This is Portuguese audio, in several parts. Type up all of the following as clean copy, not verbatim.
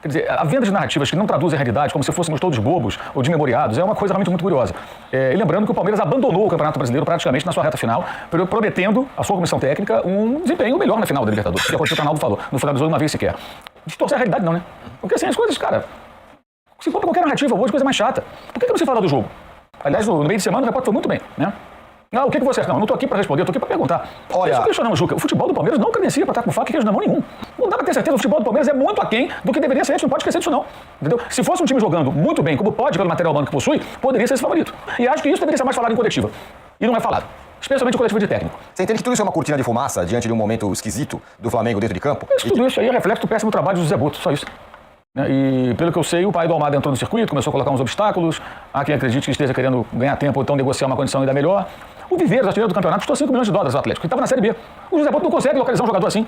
Quer dizer, a venda de narrativas que não traduzem a realidade, como se fôssemos todos bobos ou desmemoriados, é uma coisa realmente muito curiosa. E lembrando que o Palmeiras abandonou o Campeonato Brasileiro praticamente na sua reta final, prometendo à sua comissão técnica um desempenho melhor na final da Libertadores, que é o que o Arnaldo falou, não finalizou uma vez sequer. Distorcer a realidade não, né? Porque assim, as coisas, cara, se for pra qualquer narrativa hoje, coisa mais chata. Por que não se fala do jogo? Aliás, no meio de semana o repórter foi muito bem, né? Ah, o que você acha? Não tô aqui para responder, eu tô aqui para perguntar. Olha, só questionar, Juca, o futebol do Palmeiras não credencia para estar com faca e queijo na mão nenhum. Não dá para ter certeza, o futebol do Palmeiras é muito aquém do que deveria ser, a gente não pode esquecer disso não. Entendeu? Se fosse um time jogando muito bem, como pode pelo material humano que possui, poderia ser esse favorito. E acho que isso deveria ser mais falado em coletiva. E não é falado. Especialmente em coletiva de técnico. Você entende que tudo isso é uma cortina de fumaça diante de um momento esquisito do Flamengo dentro de campo? Tudo isso aí é reflexo do péssimo trabalho do José Boto, só isso. E pelo que eu sei, o pai do Almada entrou no circuito, começou a colocar uns obstáculos. Há quem acredite que esteja querendo ganhar tempo ou então negociar uma condição ainda melhor. O Viveiros, artilheiro do campeonato, custou $5 milhões ao Atlético. Ele estava na Série B. O José Boto não consegue localizar um jogador assim.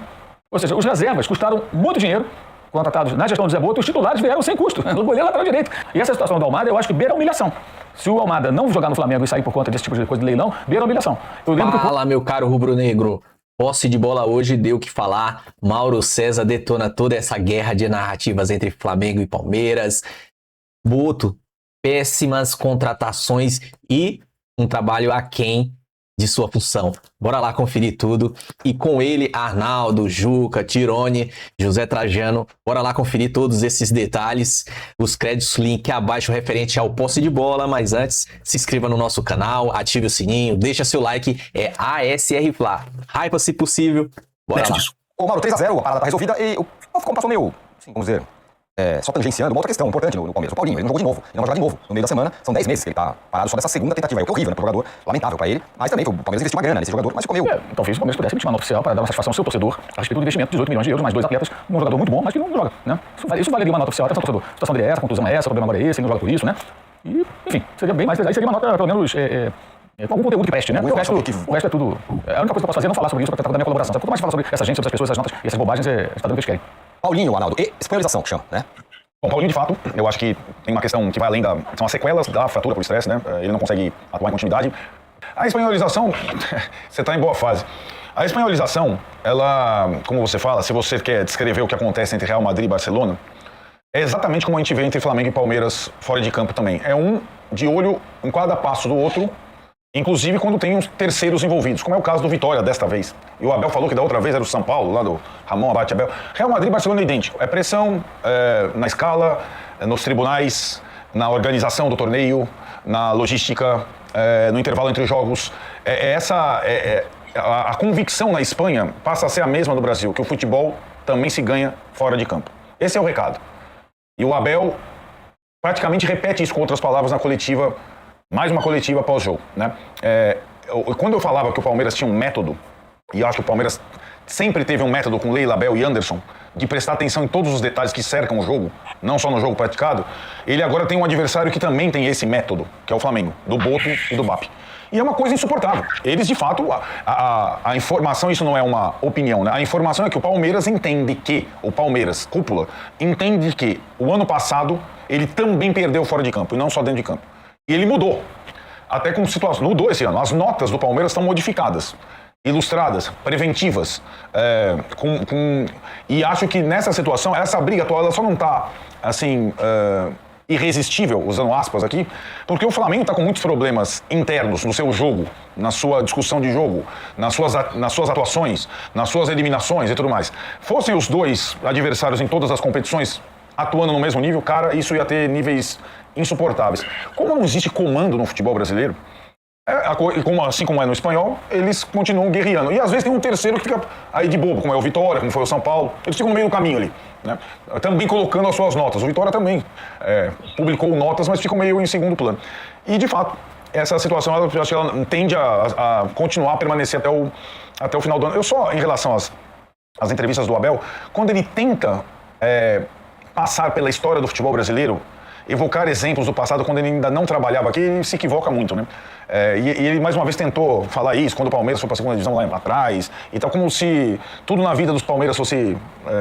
Ou seja, os reservas custaram muito dinheiro, contratados na gestão do José Boto, e os titulares vieram sem custo. O goleiro lateral direito. E essa situação do Almada, eu acho que beira a humilhação. Se o Almada não jogar no Flamengo e sair por conta desse tipo de coisa de leilão, beira a humilhação. Fala, meu caro rubro-negro. Posse de bola hoje deu o que falar. Mauro César detona toda essa guerra de narrativas entre Flamengo e Palmeiras. Boto, péssimas contratações e um trabalho aquém de sua função. Bora lá conferir tudo. E com ele, Arnaldo, Juca, Tirone, José Trajano. Bora lá conferir todos esses detalhes. Os créditos, link abaixo referente ao posse de bola. Mas antes, se inscreva no nosso canal, ative o sininho, deixa seu like. É ASR Fla. Hypa se possível. Bora lá. Ô, Mauro, 3-0, a parada tá resolvida e o como passou meio, assim, vamos dizer, só tangenciando uma outra questão importante no Palmeiras. O Paulinho, ele não jogou de novo. Ele não vai jogar de novo. No meio da semana, são 10 meses que ele tá parado só dessa segunda tentativa. É horrível, né, pro jogador. Lamentável pra ele. Mas também, o Palmeiras investiu uma grana nesse jogador, mas ficou meio... Talvez o Palmeiras pudesse emitir uma nota oficial para dar uma satisfação ao seu torcedor a respeito do investimento de 18 milhões de euros, mais 2 atletas, um jogador muito bom, mas que não joga, né? Isso valeria uma nota oficial. Atenção, torcedor. A situação dele é essa, a contusão é essa, o problema agora é esse, ele não joga por isso, né? E, enfim, seria bem mais... Aí seria uma nota, pelo menos... com algum conteúdo que preste, né? O resto é tudo... A única coisa que eu posso fazer é não falar sobre isso, para tentar dar minha colaboração. Quanto mais falar sobre essa gente, sobre essas pessoas, essas notas e essas bobagens, está dando o que eles querem. Paulinho, Arnaldo, e espanholização, que chama, né? Bom, Paulinho, de fato, eu acho que tem uma questão que vai além são as sequelas da fratura por estresse, né? Ele não consegue atuar em continuidade. A espanholização, você está em boa fase. A espanholização, ela, como você fala, se você quer descrever o que acontece entre Real Madrid e Barcelona, é exatamente como a gente vê entre Flamengo e Palmeiras fora de campo também. É um de olho em cada passo do outro, inclusive quando tem uns terceiros envolvidos, como é o caso do Vitória desta vez. E o Abel falou que da outra vez era o São Paulo, lá do Ramon Abate Abel. Real Madrid e Barcelona é idêntico. É pressão na escala, nos tribunais, na organização do torneio, na logística, no intervalo entre jogos. A convicção na Espanha passa a ser a mesma do Brasil, que o futebol também se ganha fora de campo. Esse é o recado. E o Abel praticamente repete isso com outras palavras na coletiva, mais uma coletiva pós-jogo, né? Quando eu falava que o Palmeiras tinha um método, e eu acho que o Palmeiras sempre teve um método com Leila, Abel e Anderson, de prestar atenção em todos os detalhes que cercam o jogo, não só no jogo praticado, ele agora tem um adversário que também tem esse método, que é o Flamengo, do Boto e do Bap. E é uma coisa insuportável. Eles, de fato, a informação, isso não é uma opinião, né? A informação é que o Palmeiras entende que, o Palmeiras, cúpula, entende que o ano passado ele também perdeu fora de campo, e não só dentro de campo. E ele mudou. Até com situação. Mudou esse ano. As notas do Palmeiras estão modificadas, ilustradas, preventivas. E acho que nessa situação, essa briga atual, ela só não está, assim, irresistível, usando aspas aqui, porque o Flamengo está com muitos problemas internos no seu jogo, na sua discussão de jogo, nas suas atuações, nas suas eliminações e tudo mais. Fossem os dois adversários em todas as competições atuando no mesmo nível, cara, isso ia ter níveis insuportáveis. Como não existe comando no futebol brasileiro, assim como é no espanhol, eles continuam guerreando. E às vezes tem um terceiro que fica aí de bobo, como é o Vitória, como foi o São Paulo. Eles ficam no meio do caminho ali, né? Também colocando as suas notas. O Vitória também publicou notas, mas ficou meio em segundo plano. E, de fato, essa situação, eu acho que ela tende a continuar a permanecer até o final do ano. Eu só, em relação às entrevistas do Abel, quando ele tenta passar pela história do futebol brasileiro, evocar exemplos do passado quando ele ainda não trabalhava aqui, ele se equivoca muito, né? E ele mais uma vez tentou falar isso quando o Palmeiras foi para a segunda divisão lá atrás, e tal, como se tudo na vida dos Palmeiras fosse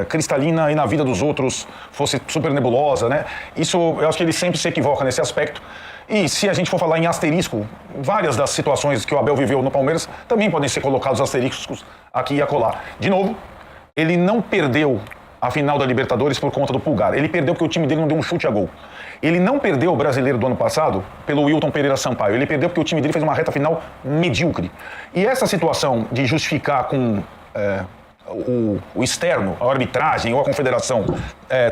cristalina e na vida dos outros fosse super nebulosa, né? Isso, eu acho que ele sempre se equivoca nesse aspecto. E se a gente for falar em asterisco, várias das situações que o Abel viveu no Palmeiras também podem ser colocados asteriscos aqui e acolá. De novo, ele não perdeu a final da Libertadores por conta do Pulgar. Ele perdeu porque o time dele não deu um chute a gol. Ele não perdeu o Brasileiro do ano passado pelo Wilton Pereira Sampaio. Ele perdeu porque o time dele fez uma reta final medíocre. E essa situação de justificar com o externo, a arbitragem ou a confederação,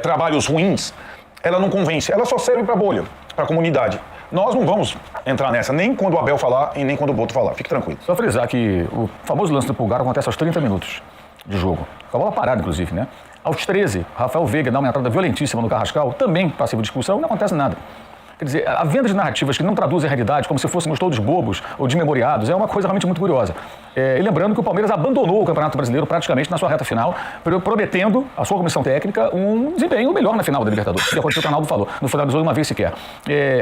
trabalhos ruins, ela não convence. Ela só serve para a bolha, para a comunidade. Nós não vamos entrar nessa, nem quando o Abel falar e nem quando o Boto falar. Fique tranquilo. Só frisar que o famoso lance do Pulgar acontece aos 30 minutos de jogo. Com a bola parada, inclusive, né? Aos 13, Rafael Veiga dá uma entrada violentíssima no Carrascal, também passivo de expulsão, e não acontece nada. Quer dizer, a venda de narrativas que não traduzem a realidade, como se fôssemos todos bobos ou desmemoriados, é uma coisa realmente muito curiosa. E lembrando que o Palmeiras abandonou o Campeonato Brasileiro praticamente na sua reta final, prometendo à sua comissão técnica um desempenho melhor na final da Libertadores, que aconteceu, o Arnaldo falou, não finalizou uma vez sequer.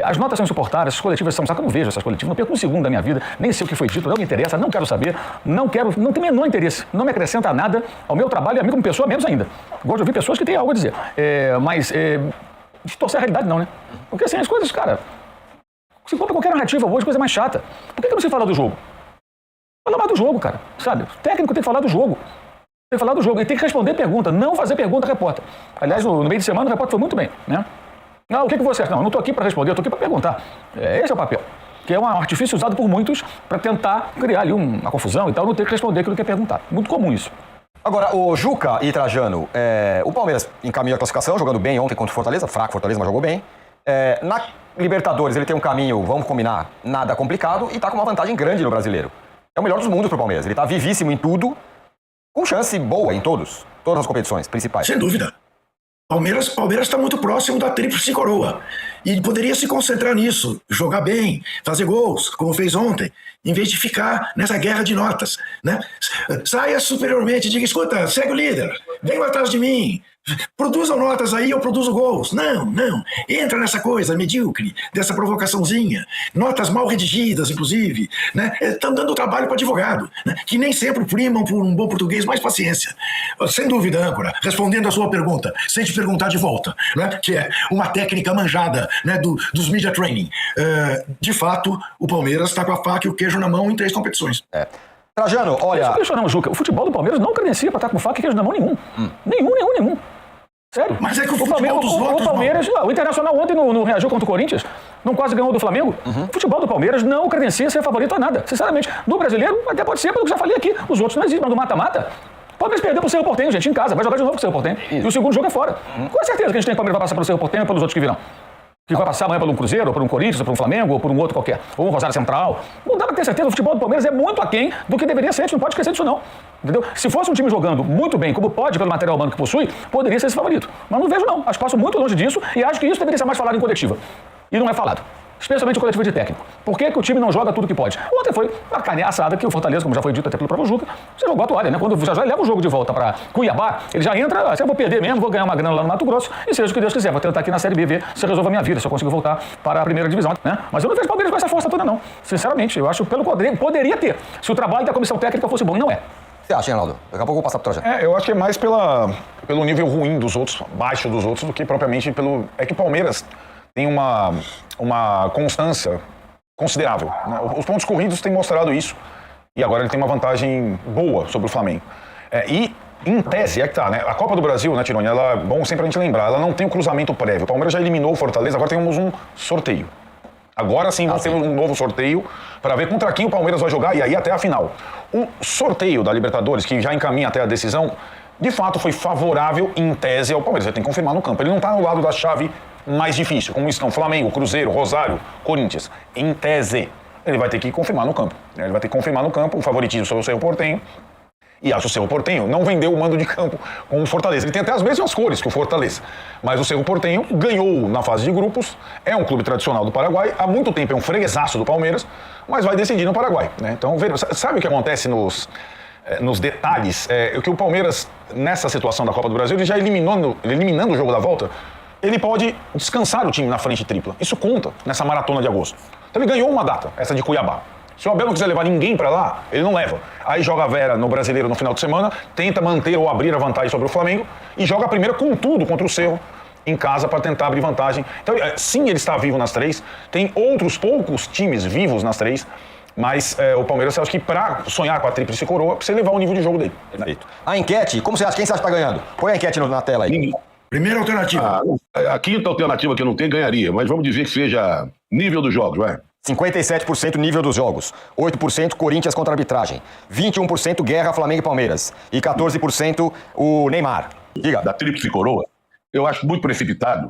As notas são insuportáveis, as coletivas são... Sabe que eu não vejo essas coletivas, não perco um segundo da minha vida, nem sei o que foi dito, não me interessa, não quero saber, não tenho o menor interesse, não me acrescenta nada ao meu trabalho e a mim como pessoa, menos ainda. Gosto de ouvir pessoas que têm algo a dizer, mas distorcer a realidade não, né? Porque assim, as coisas, cara... Se compra qualquer narrativa hoje, coisa mais chata. Por que não se fala do jogo? Fala mais do jogo, cara. Sabe? O técnico tem que falar do jogo. Tem que falar do jogo. Ele tem que responder pergunta, não fazer pergunta ao repórter. Aliás, no meio de semana o repórter foi muito bem, né? Não, o que você... Não, eu não estou aqui para responder, eu estou aqui para perguntar. Esse é o papel. Que é um artifício usado por muitos para tentar criar ali uma confusão e tal, não ter que responder aquilo que quer perguntar. Muito comum isso. Agora, o Juca e Trajano, o Palmeiras encaminhou a classificação, jogando bem ontem contra o Fortaleza, fraco Fortaleza, mas jogou bem. Na Libertadores ele tem um caminho, vamos combinar, nada complicado e tá com uma vantagem grande no Brasileiro. É o melhor dos mundos pro Palmeiras. Ele tá vivíssimo em tudo, com chance boa em todas as competições principais. Sem dúvida. Palmeiras está muito próximo da tríplice coroa. E poderia se concentrar nisso, jogar bem, fazer gols, como fez ontem, em vez de ficar nessa guerra de notas, né? Saia superiormente e diga, escuta, segue o líder, vem atrás de mim, produzam notas aí, eu produzo gols. Não. Entra nessa coisa medíocre, dessa provocaçãozinha. Notas mal redigidas, inclusive, né? Estão dando trabalho para advogado, né? Que nem sempre primam por um bom português, mais paciência. Sem dúvida, âncora, respondendo a sua pergunta, sem te perguntar de volta, né? Que é uma técnica manjada, né? Dos media training. De fato, o Palmeiras está com a faca e o queijo na mão em 3 competições. Trajano, olha... Não, Juca, o futebol do Palmeiras não credencia para estar com faca e queijo na mão nenhum. Nenhum. Sério? Mas é que o futebol dos outros, o Palmeiras, o Internacional ontem não reagiu contra o Corinthians, não quase ganhou do Flamengo. O futebol do Palmeiras não credencia ser favorito a nada, sinceramente. No brasileiro, até pode ser, pelo que já falei aqui, os outros não existem, mas no mata-mata, o Palmeiras perdeu pro Cerro Porteño, gente, em casa, vai jogar de novo com o Cerro Porteño. E o segundo jogo é fora. Com certeza que a gente tem que o Palmeiras vai passar pelo Cerro Porteño e pelos outros que virão. Que vai passar amanhã por um Cruzeiro, ou por um Corinthians, ou por um Flamengo, ou por um outro qualquer. Ou um Rosário Central. Não dá pra ter certeza, o futebol do Palmeiras é muito aquém do que deveria ser, a gente não pode esquecer disso não. Entendeu? Se fosse um time jogando muito bem, como pode, pelo material humano que possui, poderia ser esse favorito. Mas não vejo não, acho que passo muito longe disso e acho que isso deveria ser mais falado em coletiva. E não é falado. Especialmente o coletivo de técnico. Por que o time não joga tudo que pode? Ontem foi uma carne assada que o Fortaleza, como já foi dito até pelo próprio Juca, você jogou a toalha, né? Quando já leva o jogo de volta para Cuiabá, ele já entra, eu vou perder mesmo, vou ganhar uma grana lá no Mato Grosso e seja o que Deus quiser, vou tentar aqui na Série B ver se eu resolvo a minha vida, se eu consigo voltar para a primeira divisão, né? Mas eu não vejo o Palmeiras com essa força toda não. Sinceramente, eu acho que poderia ter, se o trabalho da comissão técnica fosse bom, e não é. Você acha, hein, Arnaldo? Daqui a pouco eu vou passar pro Trajano. Eu acho que é mais pelo nível ruim dos outros, baixo dos outros, do que propriamente pelo... É que o Palmeiras tem uma constância considerável, né? Os pontos corridos têm mostrado isso. E agora ele tem uma vantagem boa sobre o Flamengo. E, em tese, é que tá, né? A Copa do Brasil, né, Tironi, ela é bom sempre a gente lembrar, ela não tem um cruzamento prévio. O Palmeiras já eliminou o Fortaleza, agora temos um sorteio. Agora sim vamos ter um novo sorteio para ver contra quem o Palmeiras vai jogar e aí até a final. O sorteio da Libertadores, que já encaminha até a decisão, de fato foi favorável em tese ao Palmeiras. Ele tem que confirmar no campo. Ele não está no lado da chave mais difícil, como estão Flamengo, Cruzeiro, Rosário, Corinthians. Em tese, ele vai ter que confirmar no campo. Ele vai ter que confirmar no campo o favoritismo sobre o Cerro Porteño. E acho que o Cerro Porteño não vendeu o mando de campo com o Fortaleza. Ele tem até as mesmas cores que o Fortaleza. Mas o Cerro Porteño ganhou na fase de grupos, é um clube tradicional do Paraguai, há muito tempo é um freguesaço do Palmeiras, mas vai decidir no Paraguai, né? Então, sabe o que acontece nos detalhes? É que o Palmeiras, nessa situação da Copa do Brasil, ele já eliminando o jogo da volta, ele pode descansar o time na frente tripla. Isso conta nessa maratona de agosto. Então ele ganhou uma data, essa de Cuiabá. Se o Abel não quiser levar ninguém pra lá, ele não leva. Aí joga a Vera no Brasileiro no final de semana, tenta manter ou abrir a vantagem sobre o Flamengo e joga a primeira com tudo contra o Cerro em casa para tentar abrir vantagem. Então, sim, ele está vivo nas 3. Tem outros poucos times vivos nas 3. Mas o Palmeiras, eu acho que para sonhar com a tríplice coroa, precisa levar o nível de jogo dele. Perfeito. A enquete, como você acha? Quem você acha que tá ganhando? Põe a enquete na tela aí. Primeira alternativa. A quinta alternativa que não tem ganharia, mas vamos dizer que seja nível dos jogos, vai. 57% nível dos jogos, 8% Corinthians contra a arbitragem, 21% Guerra, Flamengo e Palmeiras e 14% o Neymar. Diga. Da tríplice coroa, eu acho muito precipitado.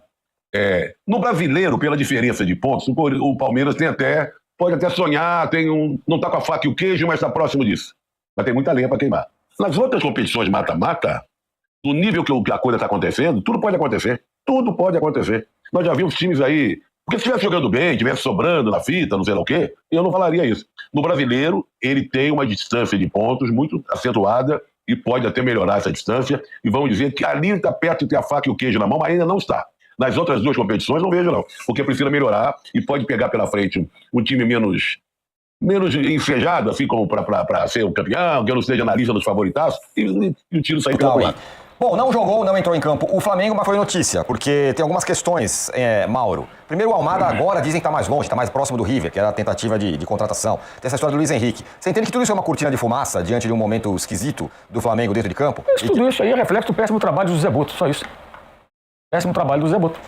No brasileiro, pela diferença de pontos, o Palmeiras pode até sonhar, não está com a faca e o queijo, mas está próximo disso. Mas tem muita lenha para queimar. Nas outras competições mata-mata, no nível que a coisa está acontecendo, tudo pode acontecer. Tudo pode acontecer. Nós já vimos times aí. Porque se estivesse jogando bem, estivesse sobrando na fita, não sei lá o quê, eu não falaria isso. No brasileiro, ele tem uma distância de pontos muito acentuada e pode até melhorar essa distância. E vamos dizer que ali está perto de ter a faca e o queijo na mão, mas ainda não está. Nas outras duas competições, não vejo não. Porque precisa melhorar e pode pegar pela frente um time menos enfejado, assim como para ser o campeão, que eu não seja analista dos favoritaços, e o tiro sair pela lado. Bom, não jogou, não entrou em campo o Flamengo, mas foi notícia, porque tem algumas questões, Mauro. Primeiro, o Almada agora dizem que está mais longe, está mais próximo do River, que era a tentativa de contratação. Tem essa história do Luiz Henrique. Você entende que tudo isso é uma cortina de fumaça diante de um momento esquisito do Flamengo dentro de campo? Tudo isso aí é reflexo do péssimo trabalho do José Boto, só isso. Péssimo trabalho do José Boto.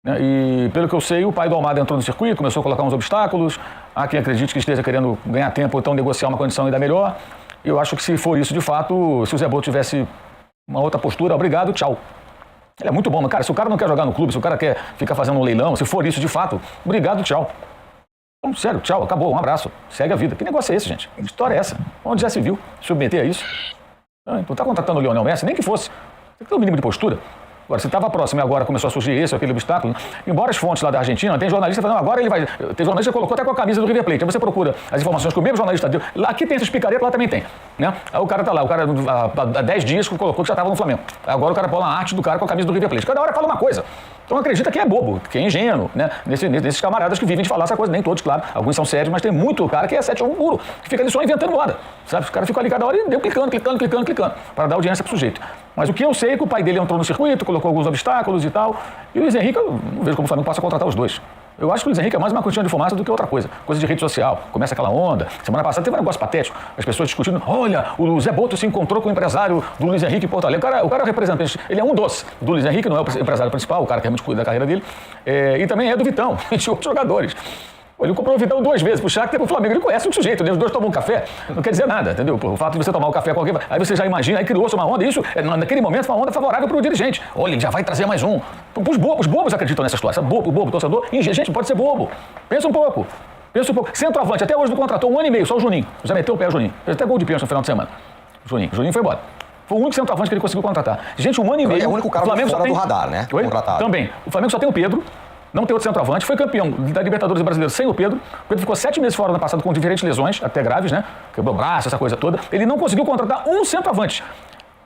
E pelo que eu sei, o pai do Almada entrou no circuito, começou a colocar uns obstáculos. Há quem acredite que esteja querendo ganhar tempo ou então negociar uma condição ainda melhor. Eu acho que se for isso de fato, se o José Boto tivesse uma outra postura, obrigado, tchau. Ele é muito bom, mas, cara, se o cara não quer jogar no clube, se o cara quer ficar fazendo um leilão, se for isso de fato, obrigado, tchau. Então, sério, tchau, acabou, um abraço, segue a vida. Que negócio é esse, gente? Que história é essa? Onde já se viu submeter a isso? Não tá contratando o Lionel Messi, nem que fosse. Tem que ter um mínimo de postura. Agora, se estava próximo e agora começou a surgir esse ou aquele obstáculo, embora as fontes lá da Argentina, tem jornalista falando, agora ele vai... Tem jornalista que colocou até com a camisa do River Plate. Aí você procura as informações que o mesmo jornalista deu. Lá, aqui tem esses picaretas, lá também tem. Né? Aí o cara tá lá, o cara há 10 dias que colocou que já estava no Flamengo. Agora o cara põe a arte do cara com a camisa do River Plate. Cada hora fala uma coisa. Então acredita que é bobo, que é ingênuo, né? Nesses camaradas que vivem de falar essa coisa, nem todos, claro. Alguns são sérios, mas tem muito cara que é 7 a 1 puro, que fica ali só inventando moda. Sabe? Os caras ficam ali cada hora e deu clicando, para dar audiência pro sujeito. Mas o que eu sei é que o pai dele entrou no circuito, colocou alguns obstáculos e tal. E o Luiz Henrique, eu não vejo como o Flamengo possa contratar os dois. Eu acho que o Luiz Henrique é mais uma cortina de fumaça do que outra coisa. Coisa de rede social. Começa aquela onda. Semana passada teve um negócio patético. As pessoas discutindo, olha, o Zé Boto se encontrou com o empresário do Luiz Henrique em Porto Alegre. O cara é o representante, ele é um doce do Luiz Henrique, não é o empresário principal, o cara que realmente cuida da carreira dele. E também é do Vitão, de outros jogadores. Ele comprou o Vitão 2 vezes pro Shakhtar e pro Flamengo. Ele conhece o sujeito, né? Os dois tomam um café, não quer dizer nada, entendeu? O fato de você tomar o café com alguém, aí você já imagina, aí criou-se uma onda, isso, naquele momento, foi uma onda favorável pro dirigente. Olha, ele já vai trazer mais um. Os bobos acreditam nessa história, sabe? O torcedor, gente, pode ser bobo. Pensa um pouco. Centroavante, até hoje não contratou 1 ano e meio, só o Juninho. Já meteu o pé o Juninho. Fez até gol de pênalti no final de semana. Juninho foi embora. Foi o único centroavante que ele conseguiu contratar. Gente, 1 ano e meio. É o único cara fora do radar, né? Contratado. Também. O Flamengo só tem o Pedro. Não tem outro centroavante, foi campeão da Libertadores brasileira sem o Pedro. O Pedro ficou 7 meses fora no passado com diferentes lesões, até graves, né? Quebrou o braço, essa coisa toda. Ele não conseguiu contratar um centroavante.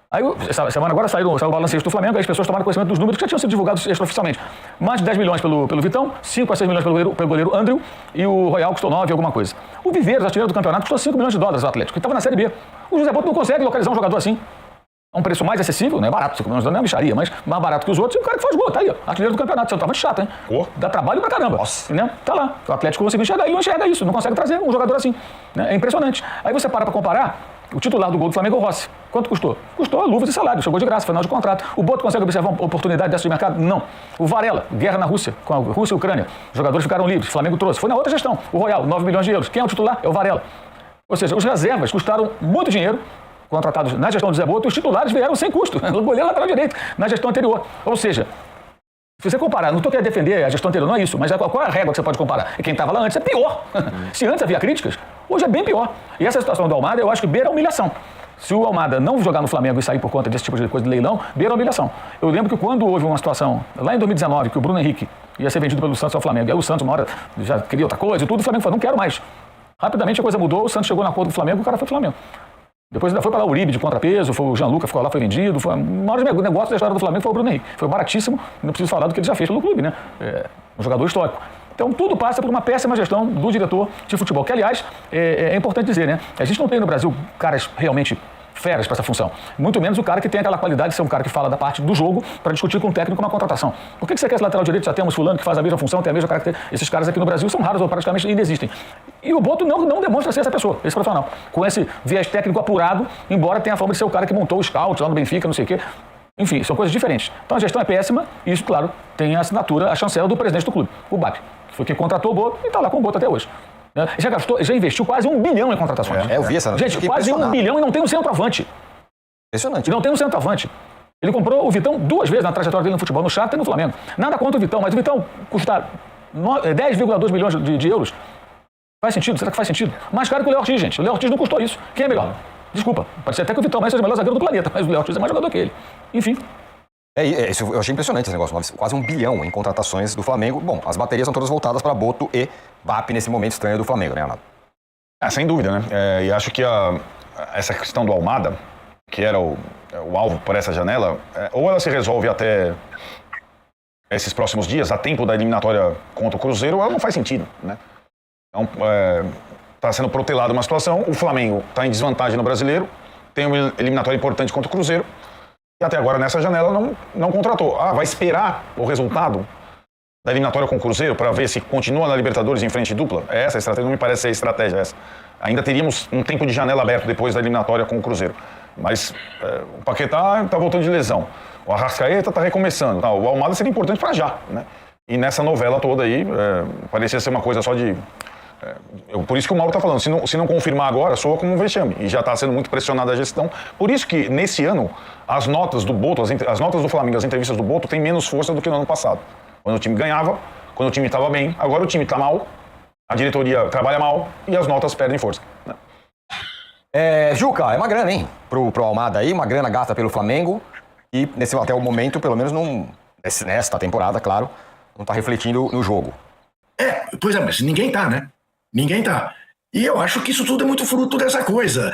Aí, essa semana agora saiu o balanceio do Flamengo, aí as pessoas tomaram conhecimento dos números que já tinham sido divulgados extraoficialmente. Mais de 10 milhões pelo Vitão, 5 a 6 milhões pelo goleiro Andrew e o Royal custou 9 alguma coisa. O Viveiros, artilheiro do campeonato, custou 5 milhões de dólares ao Atlético, que estava na Série B. O José Boto não consegue localizar um jogador assim. A um preço mais acessível, não é barato, 5 milhões de dólares não é micharia, mas mais barato que os outros, e o cara que faz gol, tá aí, ó, artilheiro do campeonato, centroavante chato, hein? Dá trabalho pra caramba. Nossa. Né? Tá lá, o Atlético conseguiu enxergar, ele não enxerga isso, não consegue trazer um jogador assim. Né? É impressionante. Aí você para pra comparar, o titular do gol do Flamengo é o Rossi. Quanto custou? Custou luvas e salário, chegou de graça, final de contrato. O Boto consegue observar uma oportunidade dessa de mercado? Não. O Varela, guerra na Rússia, com a Rússia e a Ucrânia, os jogadores ficaram livres, o Flamengo trouxe. Foi na outra gestão, o Royal, 9 milhões de euros. Quem é o titular? É o Varela. Ou seja, os reservas custaram muito dinheiro, contratados na gestão do Zé Boto, os titulares vieram sem custo, no goleiro lateral direito, na gestão anterior. Ou seja, se você comparar, não estou querendo defender a gestão anterior, não é isso, mas qual é a régua que você pode comparar? E quem estava lá antes é pior. Se antes havia críticas, hoje é bem pior. E essa situação do Almada, eu acho que beira a humilhação. Se o Almada não jogar no Flamengo e sair por conta desse tipo de coisa de leilão, beira a humilhação. Eu lembro que quando houve uma situação, lá em 2019, que o Bruno Henrique ia ser vendido pelo Santos ao Flamengo, e aí o Santos uma hora já queria outra coisa e tudo, o Flamengo falou, não quero mais. Rapidamente a coisa mudou, o Santos chegou na acordo do Flamengo e o cara foi pro Flamengo. Depois ainda foi para lá o Uribe de contrapeso, foi o Gianluca ficou lá, foi vendido. Foi o maior negócio da história do Flamengo foi o Bruno Henrique. Foi baratíssimo, não preciso falar do que ele já fez pelo clube, né? Um jogador histórico. Então tudo passa por uma péssima gestão do diretor de futebol. Que, aliás, é importante dizer, né? A gente não tem no Brasil caras realmente feras para essa função. Muito menos o cara que tem aquela qualidade de ser um cara que fala da parte do jogo para discutir com o técnico uma contratação. Por que você quer esse lateral direito? Já temos fulano que faz a mesma função, tem a mesma característica. Esses caras aqui no Brasil são raros ou praticamente inexistem. E o Boto não demonstra ser essa pessoa, esse profissional. Com esse viés técnico apurado, embora tenha a fama de ser o cara que montou o scout lá no Benfica, não sei o quê. Enfim, são coisas diferentes. Então a gestão é péssima e isso, claro, tem a assinatura, a chancela do presidente do clube, o BAP, que foi quem contratou o Boto e está lá com o Boto até hoje. Já investiu quase 1 bilhão em contratações. Eu vi essa. Gente, quase 1 bilhão e não tem um centroavante. Impressionante. E não tem um centroavante. Ele comprou o Vitão 2 vezes na trajetória dele no futebol, no Shakhtar e no Flamengo. Nada contra o Vitão, mas o Vitão custa 10,2 milhões de euros. Faz sentido? Será que faz sentido? Mais caro que o Léo Ortiz, gente. O Léo Ortiz não custou isso. Quem é melhor? Desculpa, pode ser até que o Vitão seja o melhor zagueiro do planeta, mas o Léo Ortiz é mais jogador que ele. Enfim. Isso eu achei impressionante esse negócio. Quase 1 bilhão em contratações do Flamengo. Bom, as baterias são todas voltadas para Boto e BAP nesse momento estranho do Flamengo, né, Renato? Sem dúvida, né? E acho que essa questão do Almada, que era o alvo para essa janela, ou ela se resolve até esses próximos dias, a tempo da eliminatória contra o Cruzeiro, ou ela não faz sentido, né? Então, está sendo protelada uma situação, o Flamengo está em desvantagem no Brasileiro, tem uma eliminatória importante contra o Cruzeiro, e até agora nessa janela não contratou. Vai esperar o resultado da eliminatória com o Cruzeiro para ver se continua na Libertadores em frente dupla? Essa estratégia não me parece ser a estratégia essa. Ainda teríamos um tempo de janela aberto depois da eliminatória com o Cruzeiro. Mas o Paquetá está voltando de lesão. O Arrascaeta está recomeçando. O Almada seria importante para já, né? E nessa novela toda aí, parecia ser uma coisa só de... por isso que o Mauro está falando, se não confirmar agora, soa como um vexame. E já está sendo muito pressionada a gestão. Por isso que, nesse ano, as notas do Boto, as notas do Flamengo, as entrevistas do Boto, têm menos força do que no ano passado. Quando o time ganhava, quando o time estava bem. Agora o time está mal, a diretoria trabalha mal e as notas perdem força, né? Juca, é uma grana, hein? Pro Almada aí, uma grana gasta pelo Flamengo. E até o momento, pelo menos nesta temporada, claro, não está refletindo no jogo. Pois é, mas ninguém tá, né? Ninguém tá. E eu acho que isso tudo é muito fruto dessa coisa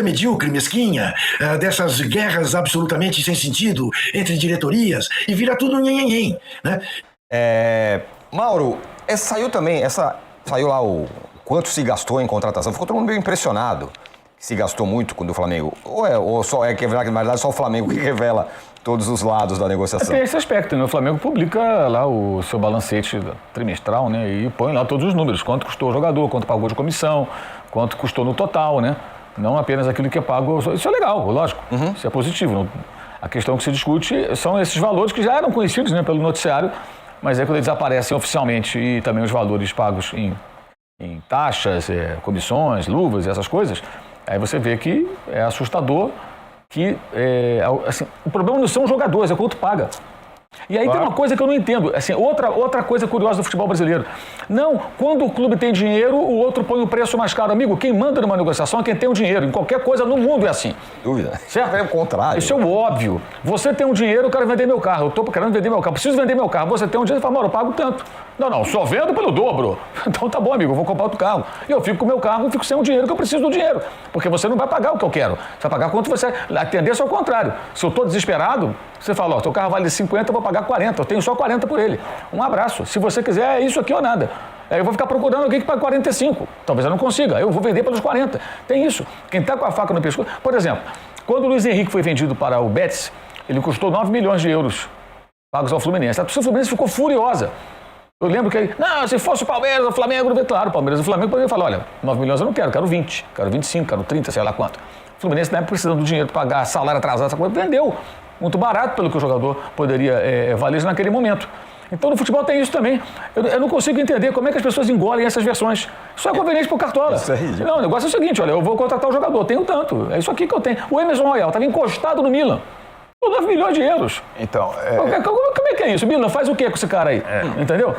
medíocre, mesquinha, dessas guerras absolutamente sem sentido entre diretorias, e vira tudo nhenhenhen, né? Mauro, saiu lá o quanto se gastou em contratação. Ficou todo mundo meio impressionado que se gastou muito com o Flamengo. Ou só que na verdade só o Flamengo que revela todos os lados da negociação. Tem esse aspecto, né? O Flamengo publica lá o seu balancete trimestral, né? E põe lá todos os números, quanto custou o jogador, quanto pagou de comissão, quanto custou no total, né? Não apenas aquilo que é pago. Isso é legal, lógico, Isso é positivo. A questão que se discute são esses valores que já eram conhecidos, né, pelo noticiário, mas quando eles aparecem oficialmente e também os valores pagos em taxas, comissões, luvas e essas coisas, aí você vê que é assustador. Que, assim, o problema não são os jogadores, é quanto paga. E aí tem uma coisa que eu não entendo, assim, outra coisa curiosa do futebol brasileiro. Não, quando o clube tem dinheiro, o outro põe o preço mais caro. Amigo, quem manda numa negociação é quem tem o dinheiro. Em qualquer coisa no mundo é assim. Dúvida. Certo? É o contrário. Isso é o óbvio. Você tem um dinheiro, eu quero vender meu carro. Eu estou querendo vender meu carro, preciso vender meu carro. Você tem um dinheiro e fala, Mauro, eu pago tanto. Não, só vendo pelo dobro. Então tá bom, amigo, eu vou comprar outro carro. E eu fico com o meu carro e fico sem o dinheiro que eu preciso do dinheiro. Porque você não vai pagar o que eu quero. Você vai pagar quanto você... A tendência é o contrário. Se eu estou desesperado, você fala, seu carro vale 50, eu vou pagar 40. Eu tenho só 40 por ele. Um abraço. Se você quiser, é isso aqui ou nada. Aí eu vou ficar procurando alguém que pague 45. Talvez eu não consiga. Eu vou vender pelos 40. Tem isso. Quem está com a faca no pescoço... Por exemplo, quando o Luiz Henrique foi vendido para o Betis, ele custou 9 milhões de euros pagos ao Fluminense. A torcida do Fluminense ficou furiosa. Eu lembro que se fosse o Palmeiras, o Flamengo, claro, o Palmeiras e o Flamengo poderiam falar, olha, 9 milhões eu não quero 20, quero 25, quero 30, sei lá quanto. O Fluminense, na época, precisando do dinheiro para pagar salário atrasado, essa coisa, vendeu muito barato pelo que o jogador poderia valer naquele momento. Então, no futebol tem isso também. Eu não consigo entender como é que as pessoas engolem essas versões. Isso é conveniente pro Cartola. Isso é ridículo. Não, o negócio é o seguinte, olha, eu vou contratar o jogador, tenho tanto, é isso aqui que eu tenho. O Emerson Royal estava encostado no Milan. 9 milhões de euros. Então, como é que é isso? Milan, faz o que com esse cara aí? Entendeu?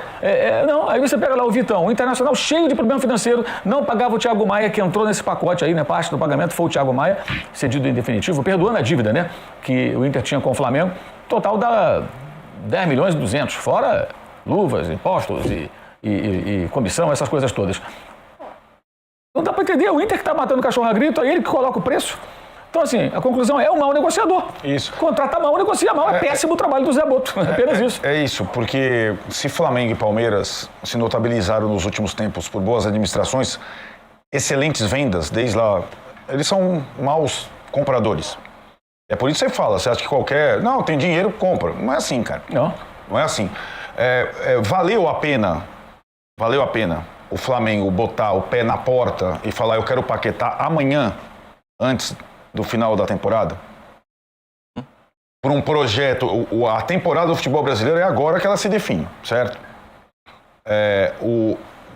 Não, aí você pega lá o Vitão, o Internacional cheio de problema financeiro, não pagava o Thiago Maia, que entrou nesse pacote aí, né? Parte do pagamento foi o Thiago Maia, cedido em definitivo, perdoando a dívida, né? Que o Inter tinha com o Flamengo. Total dá 10 milhões e 200, fora luvas, impostos e comissão, essas coisas todas. Não dá para entender, o Inter que está matando o cachorro a grito, é ele que coloca o preço. Então, assim, a conclusão é um mau negociador. Isso. Contrata mal, negocia mal. É péssimo o trabalho do Zé Boto. É apenas isso. É isso, porque se Flamengo e Palmeiras se notabilizaram nos últimos tempos por boas administrações, excelentes vendas, desde lá, eles são maus compradores. É por isso que você fala, você acha que qualquer... Não, tem dinheiro, compra. Não é assim, cara. Não. Não é assim. Valeu a pena o Flamengo botar o pé na porta e falar eu quero o Paquetá amanhã, antes do final da temporada? Por um projeto, a temporada do futebol brasileiro é agora que ela se define, certo?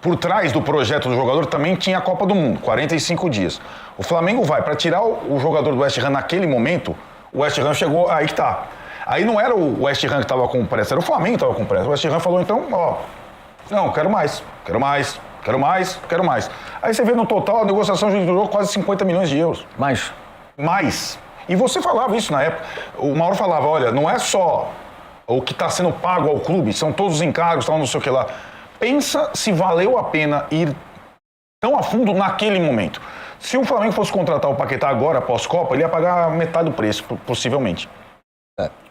Por trás do projeto do jogador também tinha a Copa do Mundo, 45 dias. O Flamengo vai, para tirar o jogador do West Ham naquele momento, o West Ham chegou, aí que tá. Aí não era o West Ham que estava com pressa, era o Flamengo que estava com pressa. O West Ham falou, então, não, quero mais. Aí você vê no total, a negociação já durou quase 50 milhões de euros. Mais. E você falava isso na época. O Mauro falava, olha, não é só o que está sendo pago ao clube, são todos os encargos, tal, não sei o que lá. Pensa se valeu a pena ir tão a fundo naquele momento. Se o Flamengo fosse contratar o Paquetá agora, pós-Copa, ele ia pagar metade do preço, possivelmente.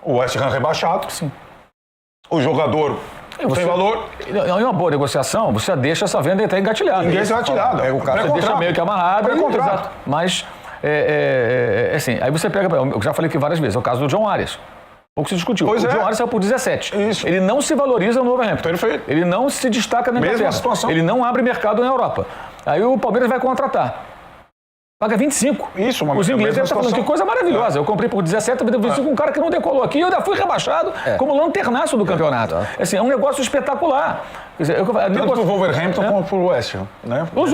O West Ham rebaixado. Sim. O jogador tem valor. Em uma boa negociação, você deixa essa venda até engatilhada. Ninguém é engatilhado. Você deixa meio que amarrado. Exato. Mas, assim, aí você pega... Eu já falei aqui várias vezes, é o caso do John Arias. Pouco se discutiu. O John Arias saiu por 17. Isso. Ele não se valoriza no Wolverhampton. Perfeito. Ele não se destaca na Inglaterra. Mesma situação. Ele não abre mercado na Europa. Aí o Palmeiras vai contratar. Paga 25. Isso, Os ingleses estão falando que coisa maravilhosa. Eu comprei por 17, eu 25 um cara que não decolou aqui, eu ainda fui rebaixado como lanternaço do campeonato. Assim, é um negócio espetacular. Quer dizer, tanto pro Wolverhampton como pro West Ham, né? Os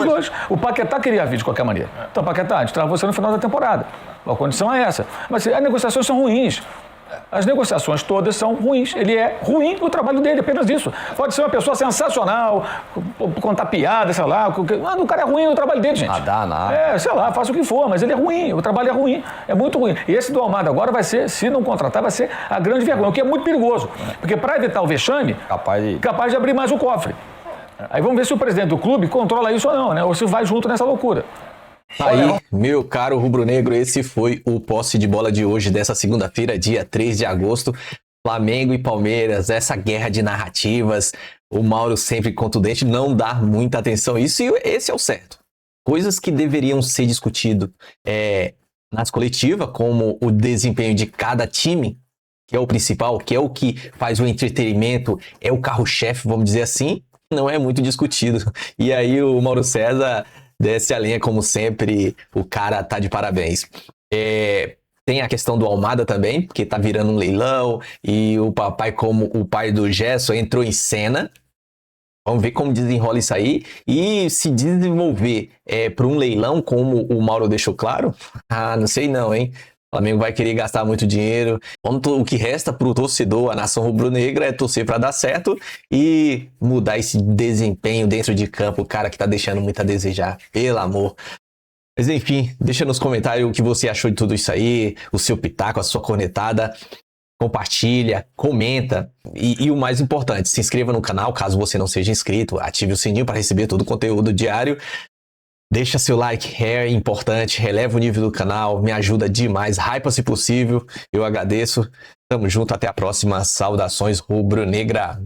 dois. O Paquetá queria vir de qualquer maneira. Então, Paquetá, a gente traz você no final da temporada. A condição é essa. Mas as negociações são ruins. As negociações todas são ruins. Ele é ruim o trabalho dele, apenas isso. Pode ser uma pessoa sensacional, contar piada, sei lá. Mas o cara é ruim no trabalho dele, gente. Nada. Sei lá, faça o que for, mas ele é ruim. O trabalho é ruim. É muito ruim. E esse do Almada agora vai ser, se não contratar, vai ser a grande vergonha, o que é muito perigoso. Porque para evitar o vexame, capaz de abrir mais o cofre. Aí vamos ver se o presidente do clube controla isso ou não, né? Ou se vai junto nessa loucura. Aí, meu caro rubro-negro, esse foi o posse de bola de hoje, dessa segunda-feira, dia 3 de agosto. Flamengo e Palmeiras, essa guerra de narrativas, o Mauro sempre contundente, não dá muita atenção a isso, e esse é o certo. Coisas que deveriam ser discutidas nas coletivas, como o desempenho de cada time, que é o principal, que é o que faz o entretenimento, é o carro-chefe, vamos dizer assim, não é muito discutido. E aí o Mauro César desce a linha como sempre, o cara tá de parabéns. Tem a questão do Almada também, porque tá virando um leilão, e o papai, como o pai do Gerson, entrou em cena. Vamos ver como desenrola isso aí. E se desenvolver para um leilão, como o Mauro deixou claro, não sei não, hein? O Flamengo vai querer gastar muito dinheiro. O que resta para o torcedor, a nação rubro-negra, é torcer para dar certo e mudar esse desempenho dentro de campo, o cara que tá deixando muito a desejar, pelo amor. Mas enfim, deixa nos comentários o que você achou de tudo isso aí, o seu pitaco, a sua cornetada. Compartilha, comenta e o mais importante, se inscreva no canal caso você não seja inscrito, ative o sininho para receber todo o conteúdo diário. Deixa seu like, é importante, releva o nível do canal, me ajuda demais, hypa se possível, eu agradeço. Tamo junto, até a próxima, saudações rubro-negra.